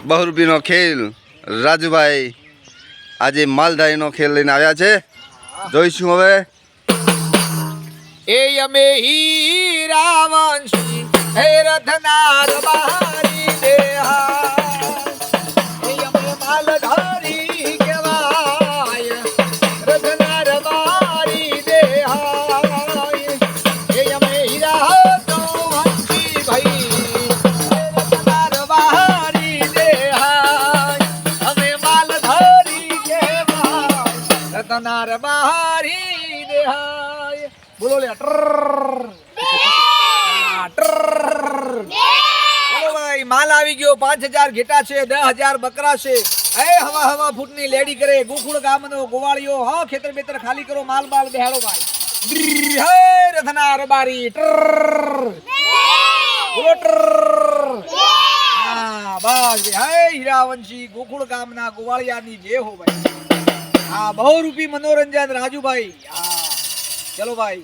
બહુરૂપીનો ખેલ રાજુભાઈ આજે માલધારીનો ખેલ લઈને આવ્યા છે. જોઈશું હવે. એ અમે હીરા વંશી હે રથનાર બહારી દેહા એ અમે માલધારી કહેવાય રથનાર બહારી દેહા એ અમે હીરા તો વંશી ભાઈ રથનાર બહારી દેહા અમે માલધારી કહેવાય રથનાર બહારી દેહા. બોલો લે ચલો ભાઈ માલ આવી ગયો. 5000 ઘેટા છે, 10000 બકરા છે. એ હવા ફૂટની લેડી કરે ગોકુળ ગામનો ગોવાળિયો. હા ખેતર બેતર ખાલી કરો, માલ બાલ બેહાડો ભાઈ. હે રથના રબારી બોલો હા બસ હે હીરાવંશી ગોકુળ ગામના ગોવાળિયાની જે હો ભાઈ. હા બહુરૂપી મનોરંજન રાજુભાઈ. હા ચલો ભાઈ.